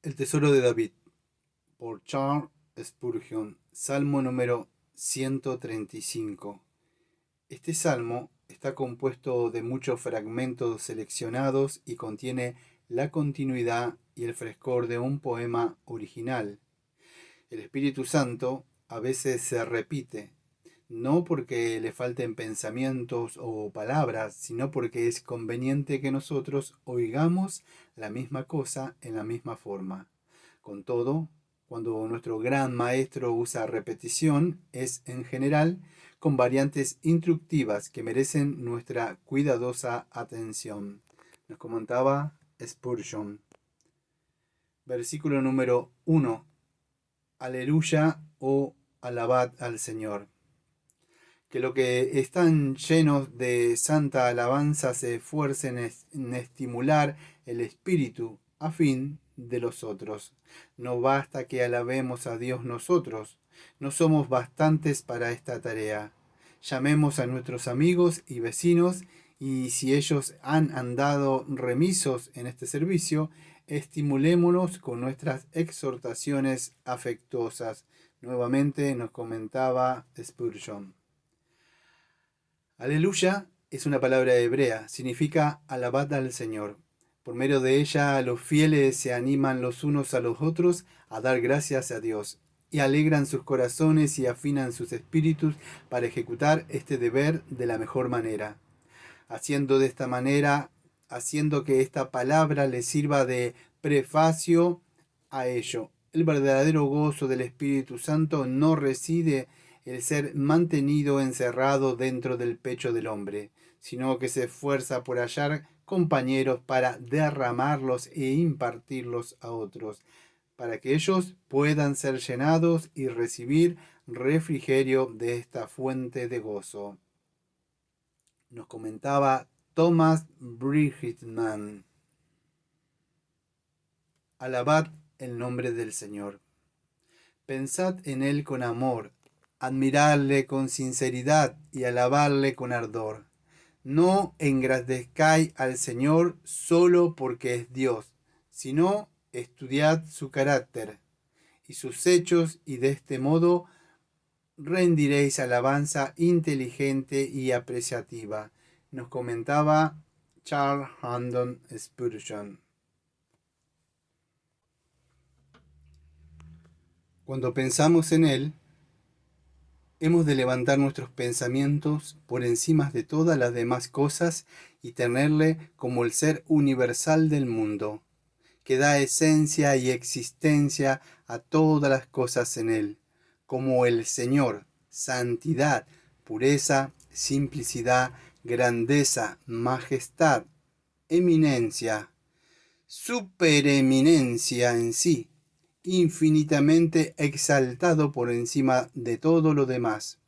El tesoro de David, por Charles Spurgeon, Salmo número 135. Este salmo está compuesto de muchos fragmentos seleccionados y contiene la continuidad y el frescor de un poema original. El Espíritu Santo a veces se repite, no porque le falten pensamientos o palabras, sino porque es conveniente que nosotros oigamos la misma cosa en la misma forma. Con todo, cuando nuestro gran maestro usa repetición, es en general con variantes instructivas que merecen nuestra cuidadosa atención. Nos comentaba Spurgeon. Versículo número 1. Aleluya o alabad al Señor. Que los que están llenos de santa alabanza se esfuercen en estimular el espíritu a fin de los otros. No basta que alabemos a Dios nosotros, no somos bastantes para esta tarea. Llamemos a nuestros amigos y vecinos y si ellos han andado remisos en este servicio, estimulémonos con nuestras exhortaciones afectuosas. Nuevamente nos comentaba Spurgeon. Aleluya es una palabra hebrea, significa alabad al Señor. Por medio de ella los fieles se animan los unos a los otros a dar gracias a Dios y alegran sus corazones y afinan sus espíritus para ejecutar este deber de la mejor manera. Haciendo que esta palabra les sirva de prefacio a ello. El verdadero gozo del Espíritu Santo no reside el ser mantenido encerrado dentro del pecho del hombre, sino que se esfuerza por hallar compañeros para derramarlos e impartirlos a otros, para que ellos puedan ser llenados y recibir refrigerio de esta fuente de gozo. Nos comentaba Thomas Bridgman. Alabad el nombre del Señor. Pensad en Él con amor, admiradle con sinceridad y alabarle con ardor. No engrandezcáis al Señor solo porque es Dios, sino estudiad su carácter y sus hechos y de este modo rendiréis alabanza inteligente y apreciativa. Nos comentaba Charles Haddon Spurgeon. Cuando pensamos en Él, hemos de levantar nuestros pensamientos por encima de todas las demás cosas y tenerle como el ser universal del mundo, que da esencia y existencia a todas las cosas en Él, como el Señor, santidad, pureza, simplicidad, grandeza, majestad, eminencia, supereminencia en sí, infinitamente exaltado por encima de todo lo demás,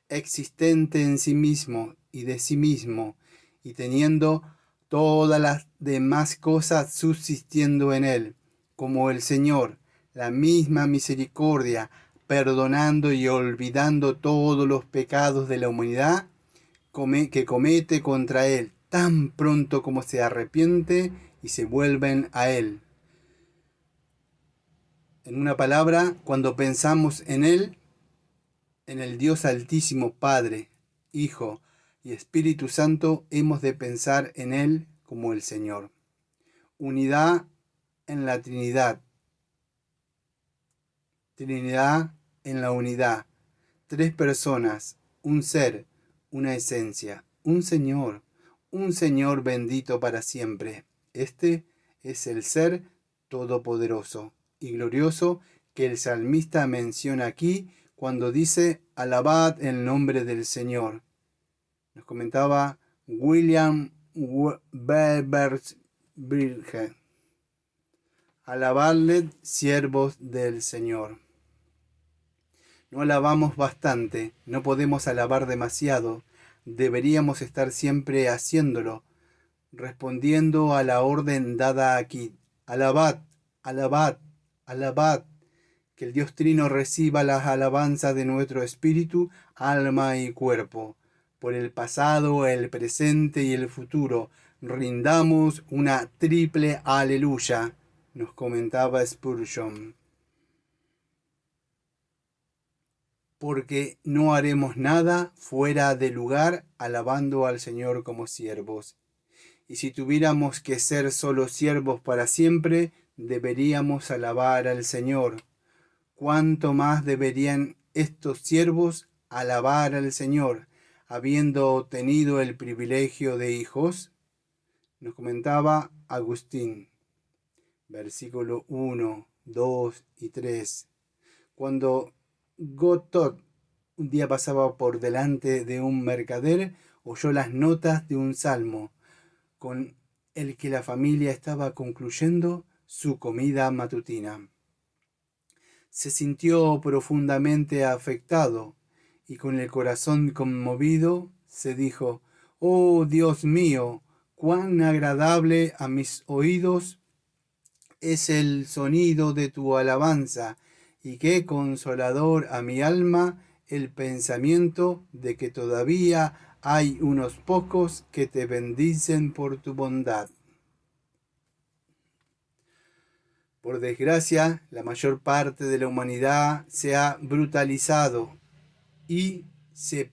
existente en sí mismo y de sí mismo, y teniendo todas las demás cosas subsistiendo en él, como el Señor, la misma misericordia, perdonando y olvidando todos los pecados de la humanidad que comete contra él, tan pronto como se arrepiente y se vuelven a él. En una palabra, cuando pensamos en Él, en el Dios Altísimo, Padre, Hijo y Espíritu Santo, hemos de pensar en Él como el Señor. Unidad en la Trinidad. Trinidad en la unidad. Tres personas, un ser, una esencia, un Señor bendito para siempre. Este es el ser todopoderoso y glorioso que el salmista menciona aquí cuando dice alabad el nombre del Señor. Nos comentaba William Beveridge. Alabadle, siervos del Señor. No alabamos bastante, no podemos alabar demasiado, deberíamos estar siempre haciéndolo, respondiendo a la orden dada aquí. Alabad, alabad, alabad. Que el Dios Trino reciba las alabanzas de nuestro espíritu, alma y cuerpo. Por el pasado, el presente y el futuro, rindamos una triple aleluya. nos comentaba Spurgeon, porque no haremos nada fuera de lugar alabando al Señor como siervos. Y si tuviéramos que ser solo siervos para siempre, deberíamos alabar al Señor. ¿Cuánto más deberían estos siervos alabar al Señor, habiendo tenido el privilegio de hijos? Nos comentaba Agustín, versículo 1, 2 y 3. Cuando Gotthold un día pasaba por delante de un mercader, oyó las notas de un salmo, con el que la familia estaba concluyendo su comida matutina. Se sintió profundamente afectado y con el corazón conmovido se dijo: «Oh Dios mío, cuán agradable a mis oídos es el sonido de tu alabanza, y qué consolador a mi alma el pensamiento de que todavía hay unos pocos que te bendicen por tu bondad». Por desgracia, la mayor parte de la humanidad se ha brutalizado y se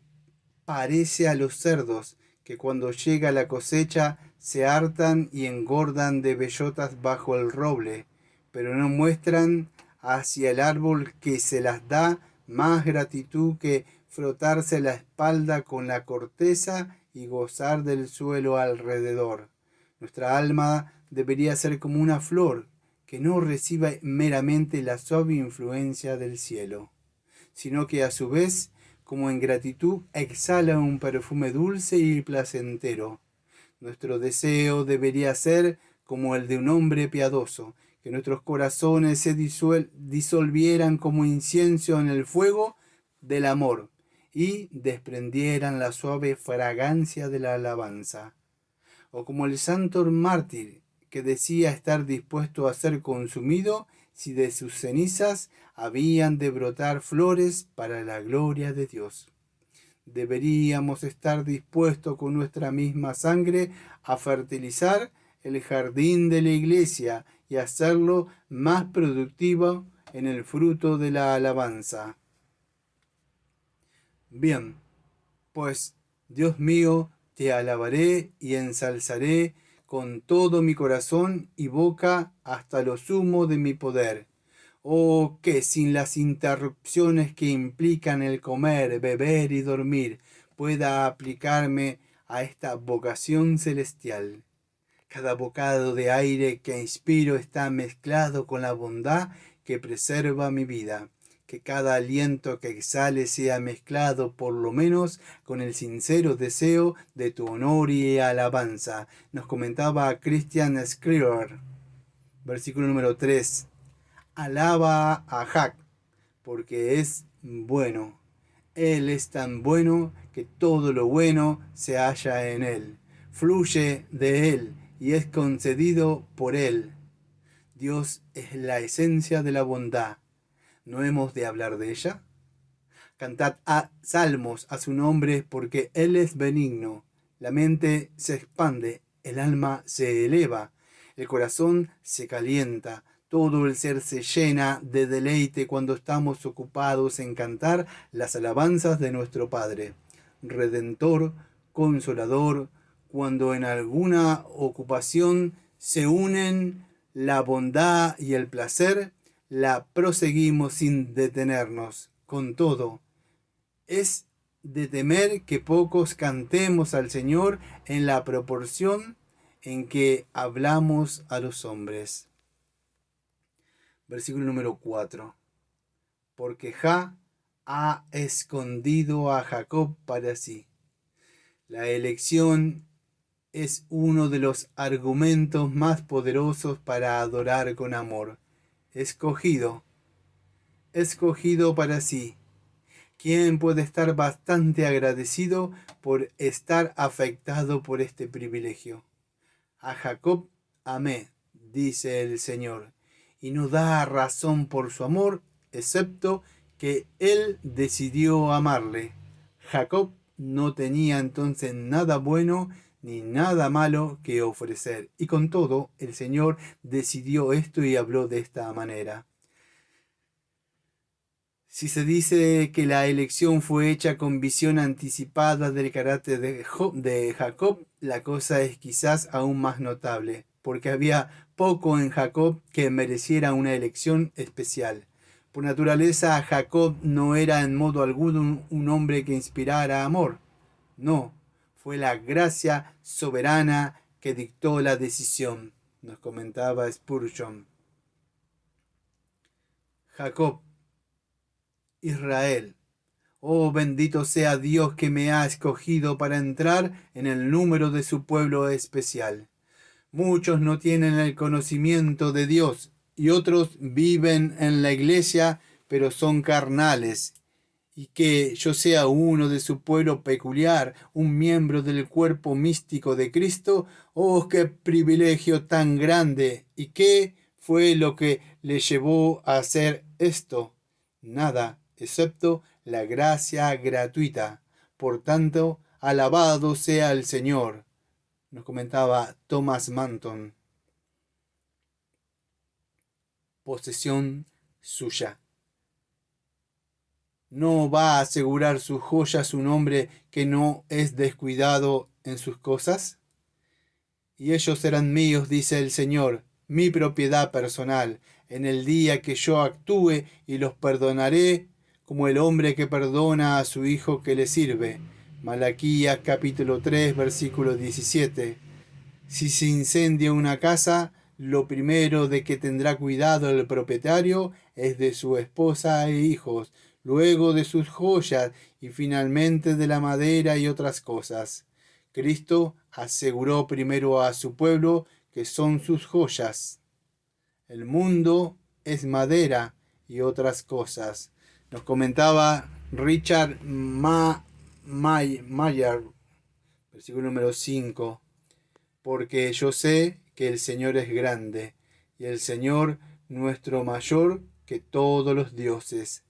parece a los cerdos que cuando llega la cosecha se hartan y engordan de bellotas bajo el roble, pero no muestran hacia el árbol que se las da más gratitud que frotarse la espalda con la corteza y gozar del suelo alrededor. Nuestra alma debería ser como una flor que no reciba meramente la suave influencia del cielo, sino que a su vez, como en gratitud, exhala un perfume dulce y placentero. Nuestro deseo debería ser como el de un hombre piadoso, que nuestros corazones se disolvieran como incienso en el fuego del amor y desprendieran la suave fragancia de la alabanza. O como el santo mártir, que decía estar dispuesto a ser consumido si de sus cenizas habían de brotar flores para la gloria de Dios. Deberíamos estar dispuestos con nuestra misma sangre a fertilizar el jardín de la iglesia y hacerlo más productivo en el fruto de la alabanza. Bien, pues, Dios mío, te alabaré y ensalzaré con todo mi corazón y boca hasta lo sumo de mi poder. Oh, que sin las interrupciones que implican el comer, beber y dormir, pueda aplicarme a esta vocación celestial. Cada bocado de aire que inspiro está mezclado con la bondad que preserva mi vida. Que cada aliento que exhale sea mezclado por lo menos con el sincero deseo de tu honor y alabanza. Nos comentaba Christian Scriver, versículo número 3. Alaba a Jac, porque es bueno. Él es tan bueno que todo lo bueno se halla en él. Fluye de él y es concedido por él. Dios es la esencia de la bondad. ¿No hemos de hablar de ella? Cantad salmos a su nombre, porque Él es benigno. La mente se expande, el alma se eleva, el corazón se calienta, todo el ser se llena de deleite cuando estamos ocupados en cantar las alabanzas de nuestro Padre, Redentor, Consolador, cuando en alguna ocupación se unen la bondad y el placer, la proseguimos sin detenernos. Con todo, es de temer que pocos cantemos al Señor en la proporción en que hablamos a los hombres. Versículo número 4. Porque Jah ha escondido a Jacob para sí. La elección es uno de los argumentos más poderosos para adorar con amor. Escogido para sí. ¿Quién puede estar bastante agradecido por estar afectado por este privilegio? A Jacob amé, dice el Señor, y no da razón por su amor, excepto que él decidió amarle. Jacob no tenía entonces nada bueno ni nada malo que ofrecer. Y con todo, el Señor decidió esto y habló de esta manera. Si se dice que la elección fue hecha con visión anticipada del carácter de Jacob, la cosa es quizás aún más notable, porque había poco en Jacob que mereciera una elección especial. Por naturaleza, Jacob no era en modo alguno un hombre que inspirara amor. No, fue la gracia soberana que dictó la decisión, nos comentaba Spurgeon. Jacob, Israel. Oh, bendito sea Dios que me ha escogido para entrar en el número de su pueblo especial. Muchos no tienen el conocimiento de Dios y otros viven en la iglesia, pero son carnales. Y que yo sea uno de su pueblo peculiar, un miembro del cuerpo místico de Cristo, oh, qué privilegio tan grande. ¿Y qué fue lo que le llevó a hacer esto? Nada, excepto la gracia gratuita. Por tanto, alabado sea el Señor, nos comentaba Thomas Manton. Posesión suya. ¿No va a asegurar sus joyas un hombre que no es descuidado en sus cosas? Y ellos serán míos, dice el Señor, mi propiedad personal, en el día que yo actúe y los perdonaré como el hombre que perdona a su hijo que le sirve. Malaquías capítulo 3, versículo 17. Si se incendia una casa, lo primero de que tendrá cuidado el propietario es de su esposa e hijos, luego de sus joyas y finalmente de la madera y otras cosas. Cristo aseguró primero a su pueblo que son sus joyas. El mundo es madera y otras cosas. Nos comentaba Richard Mayer, versículo número 5. Porque yo sé que el Señor es grande, y el Señor nuestro mayor que todos los dioses.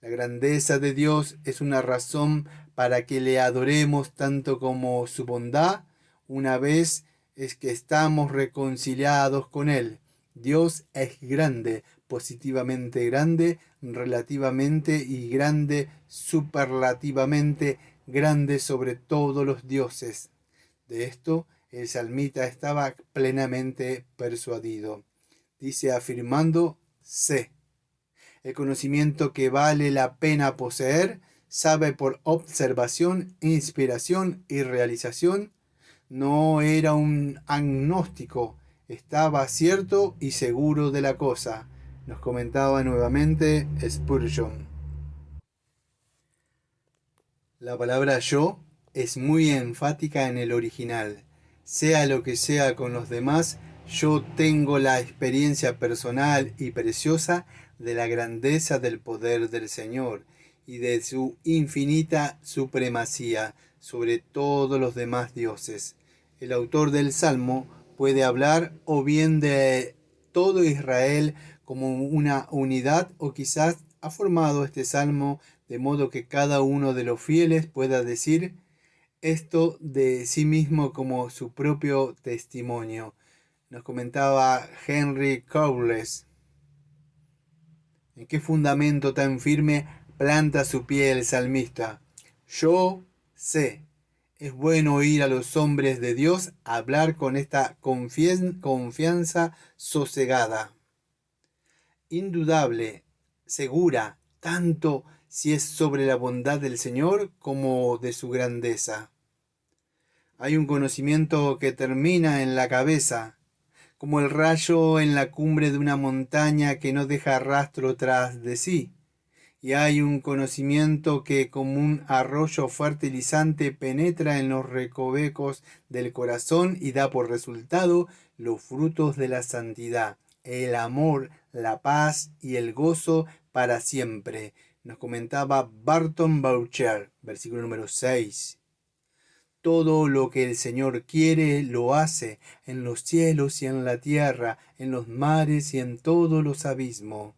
La grandeza de Dios es una razón para que le adoremos tanto como su bondad, una vez es que estamos reconciliados con Él. Dios es grande, positivamente grande, relativamente y grande, superlativamente grande sobre todos los dioses. De esto el salmista estaba plenamente persuadido. Dice afirmando, sé. El conocimiento que vale la pena poseer, sabe por observación, inspiración y realización. No era un agnóstico, estaba cierto y seguro de la cosa, nos comentaba nuevamente Spurgeon. La palabra yo es muy enfática en el original. Sea lo que sea con los demás, yo tengo la experiencia personal y preciosa de la grandeza del poder del Señor y de su infinita supremacía sobre todos los demás dioses. El autor del Salmo puede hablar o bien de todo Israel como una unidad o quizás ha formado este Salmo de modo que cada uno de los fieles pueda decir esto de sí mismo como su propio testimonio. Nos comentaba Henry Cowles. ¿En qué fundamento tan firme planta su pie el salmista? Yo sé. Es bueno oír a los hombres de Dios hablar con esta confianza sosegada. Indudable, segura, tanto si es sobre la bondad del Señor como de su grandeza. Hay un conocimiento que termina en la cabeza, como el rayo en la cumbre de una montaña que no deja rastro tras de sí. Y hay un conocimiento que como un arroyo fertilizante penetra en los recovecos del corazón y da por resultado los frutos de la santidad, el amor, la paz y el gozo para siempre. Nos comentaba Barton Boucher, versículo número 6. Todo lo que el Señor quiere lo hace, en los cielos y en la tierra, en los mares y en todos los abismos.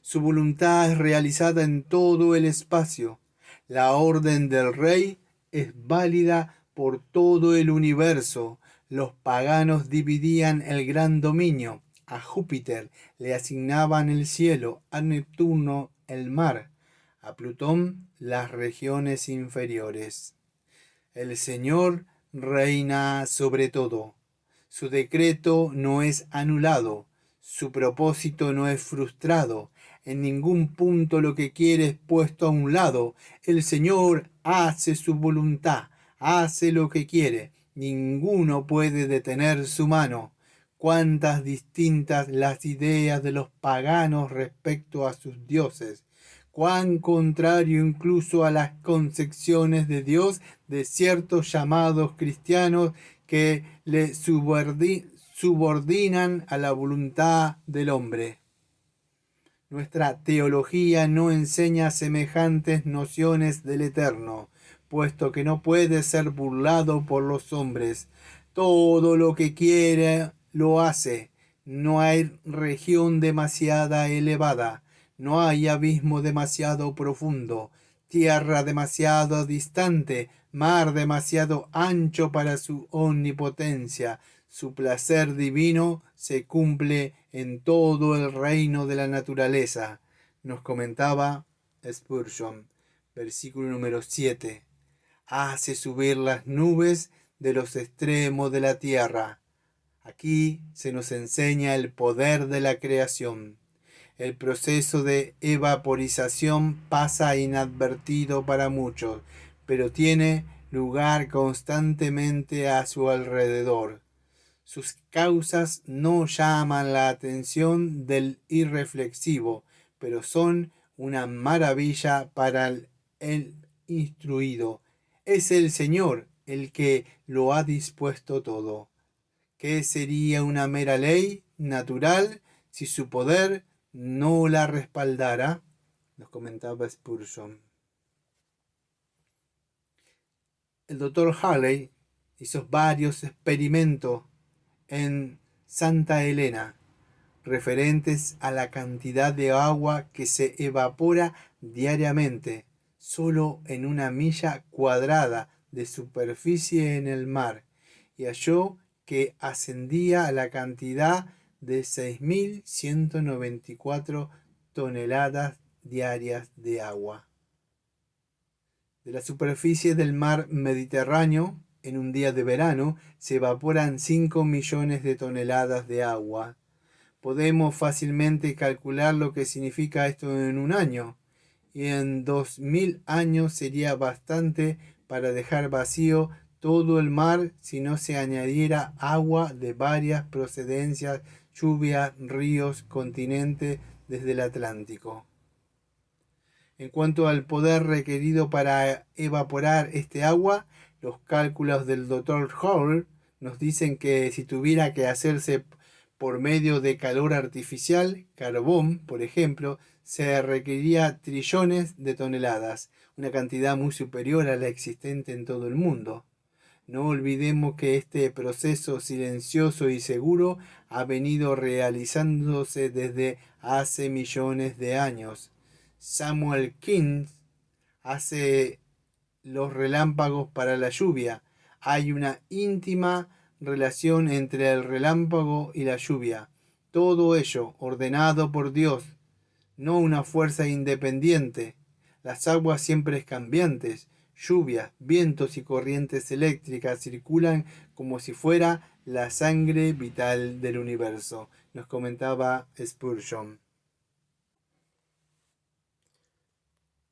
Su voluntad es realizada en todo el espacio. La orden del Rey es válida por todo el universo. Los paganos dividían el gran dominio. A Júpiter le asignaban el cielo, a Neptuno el mar, a Plutón las regiones inferiores. El Señor reina sobre todo. Su decreto no es anulado, su propósito no es frustrado. En ningún punto lo que quiere es puesto a un lado. El Señor hace su voluntad, hace lo que quiere. Ninguno puede detener su mano. Cuántas distintas las ideas de los paganos respecto a sus dioses. Cuán contrario incluso a las concepciones de Dios de ciertos llamados cristianos que le subordinan a la voluntad del hombre. Nuestra teología no enseña semejantes nociones del Eterno, puesto que no puede ser burlado por los hombres. Todo lo que quiere lo hace. No hay región demasiado elevada, no hay abismo demasiado profundo, tierra demasiado distante, mar demasiado ancho para su omnipotencia. Su placer divino se cumple en todo el reino de la naturaleza, nos comentaba Spurgeon, versículo número 7. Hace subir las nubes de los extremos de la tierra. Aquí se nos enseña el poder de la creación. El proceso de evaporización pasa inadvertido para muchos, pero tiene lugar constantemente a su alrededor. Sus causas no llaman la atención del irreflexivo, pero son una maravilla para el instruido. Es el Señor el que lo ha dispuesto todo. ¿Qué sería una mera ley natural si su poder no la respaldara? Nos comentaba Spurgeon. El doctor Halley hizo varios experimentos en Santa Elena, referentes a la cantidad de agua que se evapora diariamente, solo en una milla cuadrada de superficie en el mar, y halló que ascendía a la cantidad de 6.194 toneladas diarias de agua. De la superficie del mar Mediterráneo, en un día de verano, se evaporan 5 millones de toneladas de agua. Podemos fácilmente calcular lo que significa esto en un año, y en 2000 años sería bastante para dejar vacío todo el mar si no se añadiera agua de varias procedencias, lluvias, ríos, continentes desde el Atlántico. En cuanto al poder requerido para evaporar este agua, los cálculos del Dr. Hall nos dicen que si tuviera que hacerse por medio de calor artificial, carbón, por ejemplo, se requeriría trillones de toneladas, una cantidad muy superior a la existente en todo el mundo. No olvidemos que este proceso silencioso y seguro ha venido realizándose desde hace millones de años. Samuel King hace los relámpagos para la lluvia. Hay una íntima relación entre el relámpago y la lluvia. Todo ello ordenado por Dios, no una fuerza independiente. Las aguas siempre cambiantes, lluvias, vientos y corrientes eléctricas circulan como si fuera la sangre vital del universo, nos comentaba Spurgeon.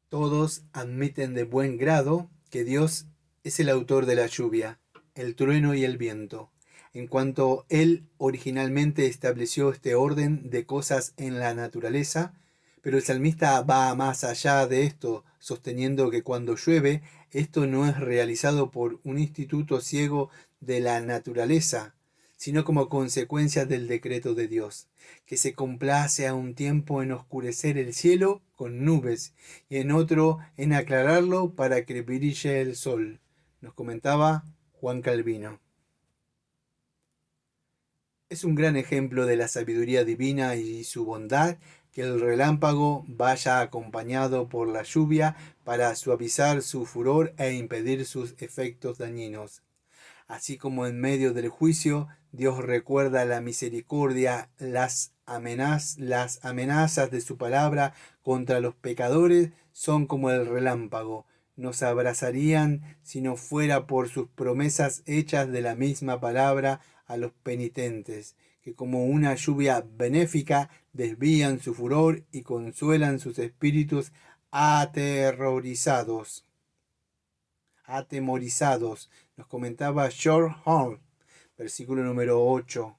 Todos admiten de buen grado que Dios es el autor de la lluvia, el trueno y el viento, en cuanto Él originalmente estableció este orden de cosas en la naturaleza, pero el salmista va más allá de esto, sosteniendo que cuando llueve, esto no es realizado por un instituto ciego de la naturaleza, sino como consecuencia del decreto de Dios, que se complace a un tiempo en oscurecer el cielo con nubes y en otro en aclararlo para que brille el sol, nos comentaba Juan Calvino. Es un gran ejemplo de la sabiduría divina y su bondad que el relámpago vaya acompañado por la lluvia para suavizar su furor e impedir sus efectos dañinos. Así como en medio del juicio Dios recuerda la misericordia, las amenazas de su palabra contra los pecadores son como el relámpago. Nos abrazarían si no fuera por sus promesas hechas de la misma palabra a los penitentes, que como una lluvia benéfica desvían su furor y consuelan sus espíritus atemorizados. Nos comentaba George Hall, versículo número 8.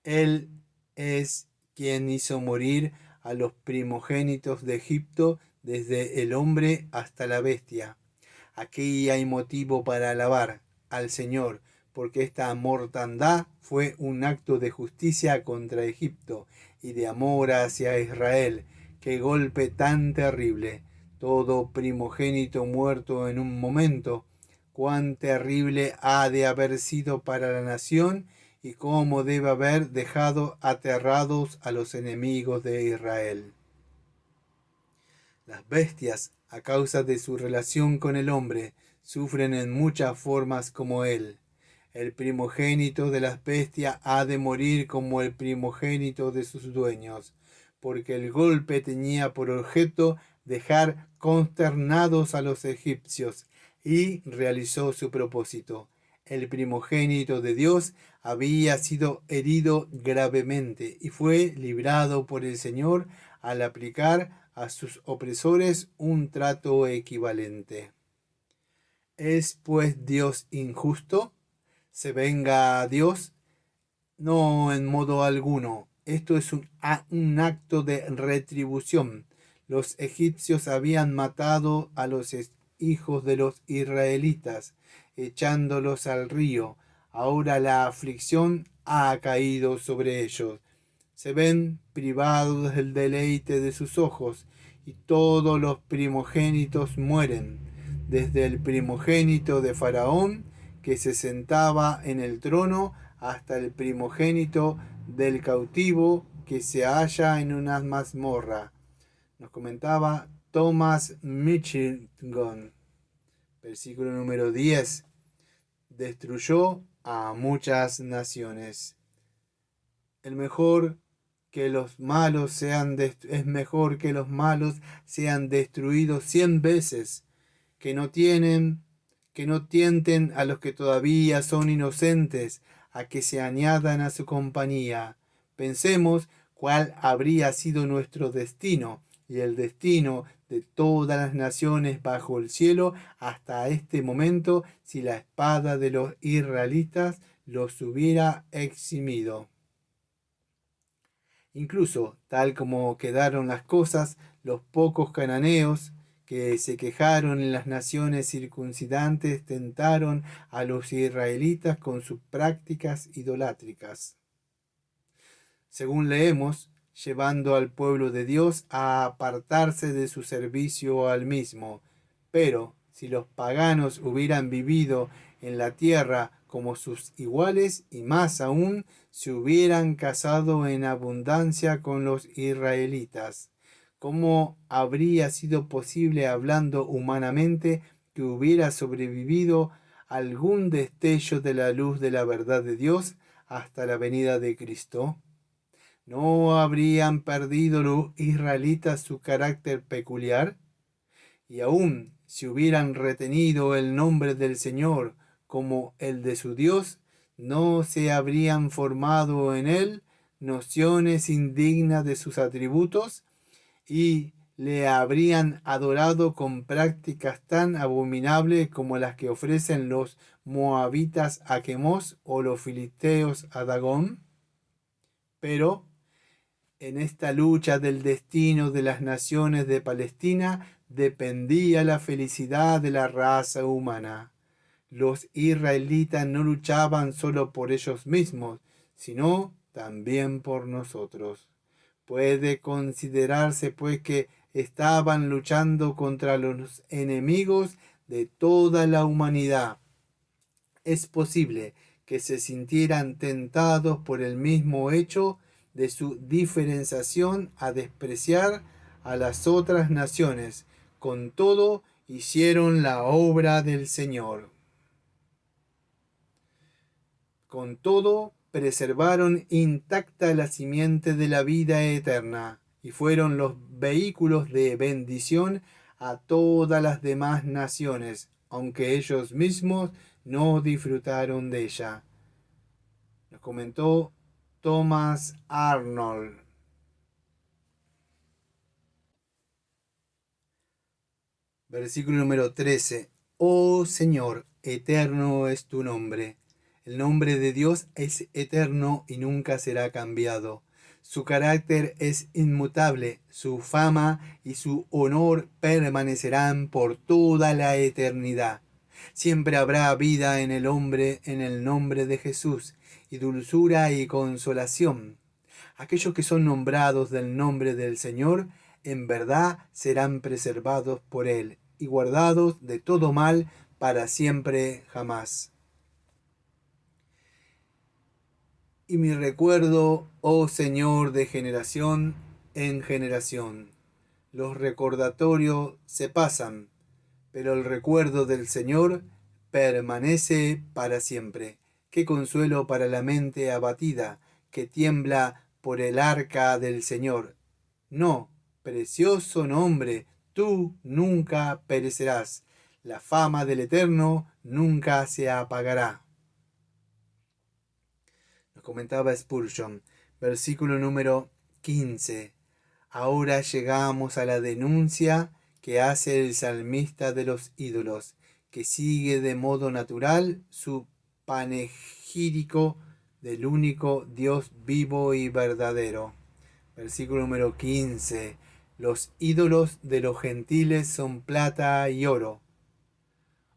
Él es quien hizo morir a los primogénitos de Egipto, desde el hombre hasta la bestia. Aquí hay motivo para alabar al Señor, porque esta mortandad fue un acto de justicia contra Egipto y de amor hacia Israel. ¡Qué golpe tan terrible! Todo primogénito muerto en un momento. Cuán terrible ha de haber sido para la nación y cómo debe haber dejado aterrados a los enemigos de Israel. Las bestias, a causa de su relación con el hombre, sufren en muchas formas como él. El primogénito de las bestias ha de morir como el primogénito de sus dueños, porque el golpe tenía por objeto dejar consternados a los egipcios, y realizó su propósito. El primogénito de Dios había sido herido gravemente y fue librado por el Señor al aplicar a sus opresores un trato equivalente. ¿Es pues Dios injusto? ¿Se venga a Dios? No, en modo alguno. Esto es un acto de retribución. Los egipcios habían matado a los hijos de los israelitas, echándolos al río. Ahora la aflicción ha caído sobre ellos. Se ven privados del deleite de sus ojos, y todos los primogénitos mueren, desde el primogénito de Faraón, que se sentaba en el trono, hasta el primogénito del cautivo que se halla en una mazmorra. Nos comentaba Thomas Michigan, versículo número 10. Destruyó a muchas naciones. Es mejor que los malos sean destruidos 100 veces, que no tienten a los que todavía son inocentes, a que se añadan a su compañía. Pensemos cuál habría sido nuestro destino y el destino de todas las naciones bajo el cielo hasta este momento si la espada de los israelitas los hubiera eximido. Incluso, tal como quedaron las cosas, los pocos cananeos que se quejaron en las naciones circuncidantes tentaron a los israelitas con sus prácticas idolátricas. Según leemos, llevando al pueblo de Dios a apartarse de su servicio al mismo. Pero si los paganos hubieran vivido en la tierra como sus iguales, y más aún, se hubieran casado en abundancia con los israelitas, ¿cómo habría sido posible, hablando humanamente, que hubiera sobrevivido algún destello de la luz de la verdad de Dios hasta la venida de Cristo? ¿No habrían perdido los israelitas su carácter peculiar? Y aun si hubieran retenido el nombre del Señor como el de su Dios, ¿no se habrían formado en él nociones indignas de sus atributos? Y le habrían adorado con prácticas tan abominables como las que ofrecen los moabitas a Quemos o los filisteos a Dagón. Pero en esta lucha del destino de las naciones de Palestina dependía la felicidad de la raza humana. Los israelitas no luchaban solo por ellos mismos, sino también por nosotros. Puede considerarse pues que estaban luchando contra los enemigos de toda la humanidad. Es posible que se sintieran tentados por el mismo hecho de su diferenciación a despreciar a las otras naciones. Con todo, hicieron la obra del Señor. Con todo, preservaron intacta la simiente de la vida eterna y fueron los vehículos de bendición a todas las demás naciones, aunque ellos mismos no disfrutaron de ella. Nos comentó Thomas Arnold. Versículo número 13. Oh Señor, eterno es tu nombre. El nombre de Dios es eterno y nunca será cambiado. Su carácter es inmutable, su fama y su honor permanecerán por toda la eternidad. Siempre habrá vida en el hombre en el nombre de Jesús, y dulzura y consolación. Aquellos que son nombrados del nombre del Señor, en verdad serán preservados por Él y guardados de todo mal para siempre jamás. Y mi recuerdo, oh Señor, de generación en generación. Los recordatorios se pasan, pero el recuerdo del Señor permanece para siempre. Qué consuelo para la mente abatida que tiembla por el arca del Señor. No, precioso nombre, tú nunca perecerás. La fama del Eterno nunca se apagará. Nos comentaba Spurgeon, versículo número 15. Ahora llegamos a la denuncia que hace el salmista de los ídolos, que sigue de modo natural su panegírico del único Dios vivo y verdadero. Versículo número 15. Los ídolos de los gentiles son plata y oro,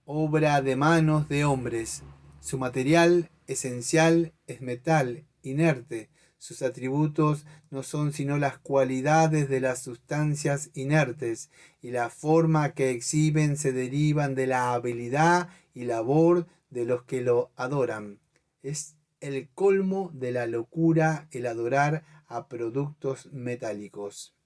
obra de manos de hombres. Su material esencial es metal inerte. Sus atributos no son sino las cualidades de las sustancias inertes, y la forma que exhiben se derivan de la habilidad y labor de los que lo adoran. Es el colmo de la locura el adorar a productos metálicos.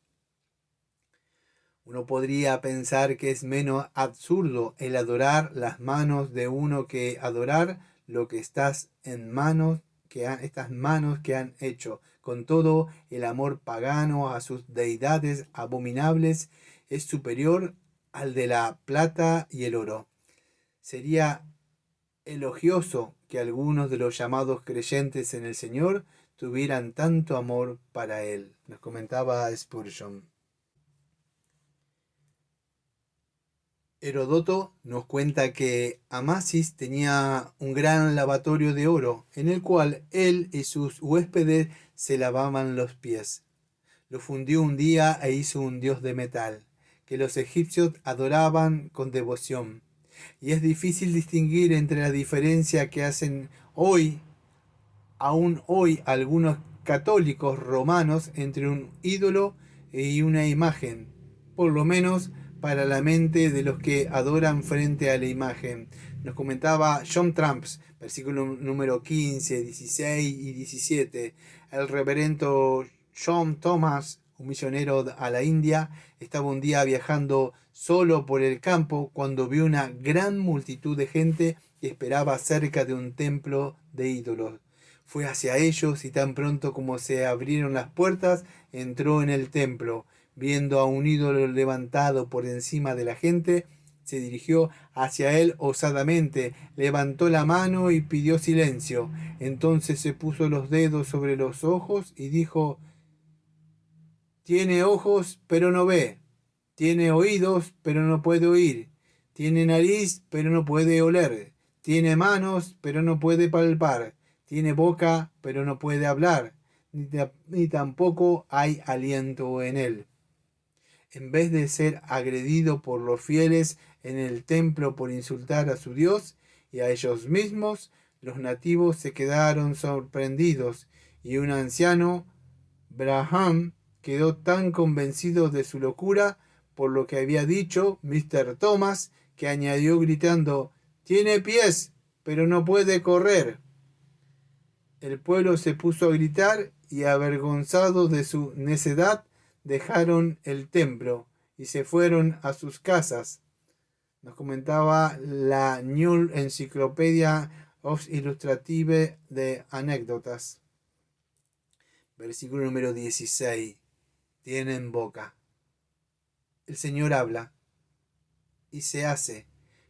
Uno podría pensar que es menos absurdo el adorar las manos de uno que adorar lo que estas manos que han hecho. Con todo, el amor pagano a sus deidades abominables es superior al de la plata y el oro. Sería elogioso que algunos de los llamados creyentes en el Señor tuvieran tanto amor para Él. Nos comentaba Spurgeon. Herodoto nos cuenta que Amasis tenía un gran lavatorio de oro, en el cual él y sus huéspedes se lavaban los pies. Lo fundió un día e hizo un dios de metal, que los egipcios adoraban con devoción. Y es difícil distinguir entre la diferencia que hacen aún hoy algunos católicos romanos entre un ídolo y una imagen, por lo menos para la mente de los que adoran frente a la imagen. Nos comentaba John Trumps, versículo número 15, 16 y 17. El reverendo John Thomas, un misionero a la India, estaba un día viajando solo por el campo cuando vio una gran multitud de gente que esperaba cerca de un templo de ídolos. Fue hacia ellos y tan pronto como se abrieron las puertas, entró en el templo. Viendo a un ídolo levantado por encima de la gente, se dirigió hacia él osadamente, levantó la mano y pidió silencio. Entonces se puso los dedos sobre los ojos y dijo: tiene ojos, pero no ve. Tiene oídos, pero no puede oír. Tiene nariz, pero no puede oler. Tiene manos, pero no puede palpar. Tiene boca, pero no puede hablar. Ni tampoco hay aliento en él. En vez de ser agredido por los fieles en el templo por insultar a su Dios y a ellos mismos, los nativos se quedaron sorprendidos, y un anciano, Braham, quedó tan convencido de su locura por lo que había dicho Mr. Thomas, que añadió gritando: tiene pies, pero no puede correr. El pueblo se puso a gritar y avergonzados de su necedad dejaron el templo y se fueron a sus casas. Nos comentaba la New Encyclopedia of Illustrative de Anécdotas. Versículo número 16. Tienen boca. El Señor habla y se hace,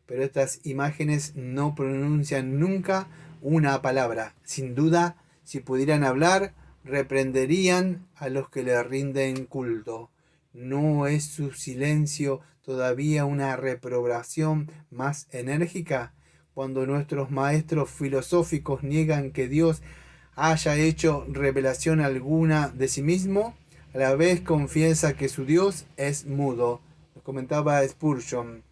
pero estas imágenes no pronuncian nunca una palabra. Sin duda, si pudieran hablar, reprenderían a los que le rinden culto. ¿No es su silencio todavía una reprobación más enérgica? Cuando nuestros maestros filosóficos niegan que Dios haya hecho revelación alguna de sí mismo, a la vez confiesa que su Dios es mudo. Nos comentaba Spurgeon,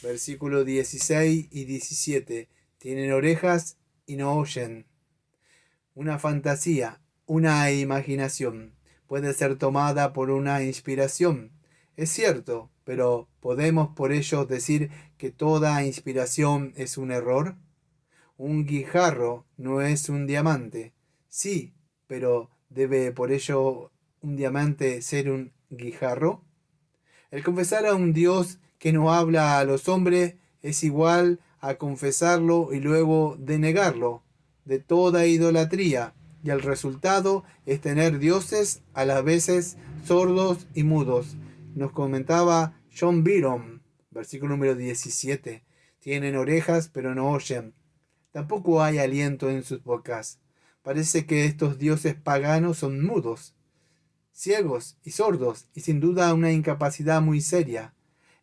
versículos 16 y 17. Tienen orejas y no oyen. Una fantasía, una imaginación, puede ser tomada por una inspiración. Es cierto, pero ¿podemos por ello decir que toda inspiración es un error? Un guijarro no es un diamante. Sí, pero ¿debe por ello un diamante ser un guijarro? El confesar a un Dios que no habla a los hombres es igual a confesarlo y luego denegarlo de toda idolatría, y el resultado es tener dioses a las veces sordos y mudos. Nos comentaba John Byron, versículo número 17. Tienen orejas pero no oyen. Tampoco hay aliento en sus bocas. Parece que estos dioses paganos son mudos, ciegos y sordos, y sin duda una incapacidad muy seria.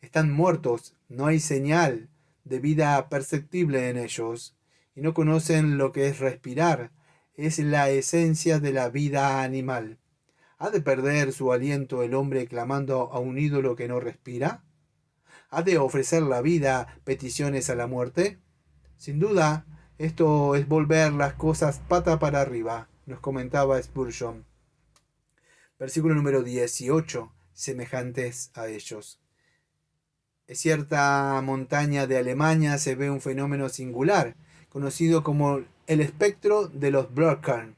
Están muertos, no hay señal de vida perceptible en ellos, y no conocen lo que es respirar. Es la esencia de la vida animal. ¿Ha de perder su aliento el hombre clamando a un ídolo que no respira? ¿Ha de ofrecer la vida peticiones a la muerte? Sin duda, esto es volver las cosas pata para arriba, nos comentaba Spurgeon. Versículo número 18, semejantes a ellos. En cierta montaña de Alemania se ve un fenómeno singular, conocido como el espectro de los Brocken.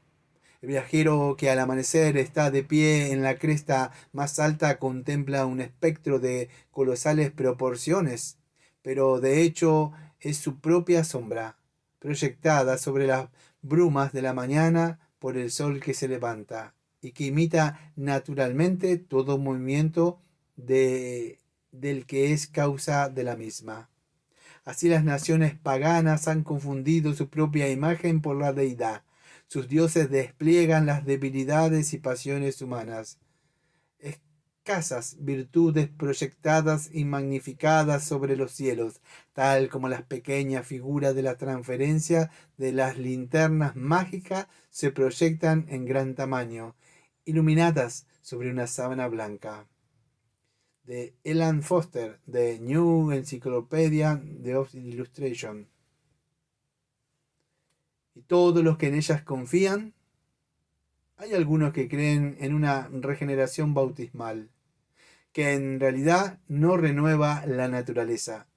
El viajero que al amanecer está de pie en la cresta más alta contempla un espectro de colosales proporciones, pero de hecho es su propia sombra, proyectada sobre las brumas de la mañana por el sol que se levanta y que imita naturalmente todo movimiento del que es causa de la misma. Así las naciones paganas han confundido su propia imagen por la deidad. Sus dioses despliegan las debilidades y pasiones humanas. Escasas virtudes proyectadas y magnificadas sobre los cielos, tal como las pequeñas figuras de la transferencia de las linternas mágicas se proyectan en gran tamaño, iluminadas sobre una sábana blanca. De Elan Foster, de New Encyclopedia of Illustration. Y todos los que en ellas confían, hay algunos que creen en una regeneración bautismal, que en realidad no renueva la naturaleza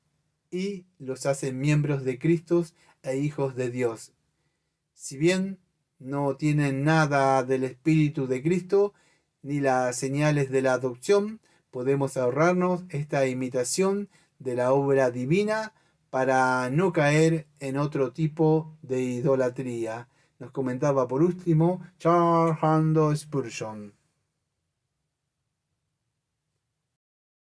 y los hace miembros de Cristo e hijos de Dios. Si bien no tienen nada del Espíritu de Cristo ni las señales de la adopción, podemos ahorrarnos esta imitación de la obra divina para no caer en otro tipo de idolatría. Nos comentaba por último Charles Harold Spurgeon.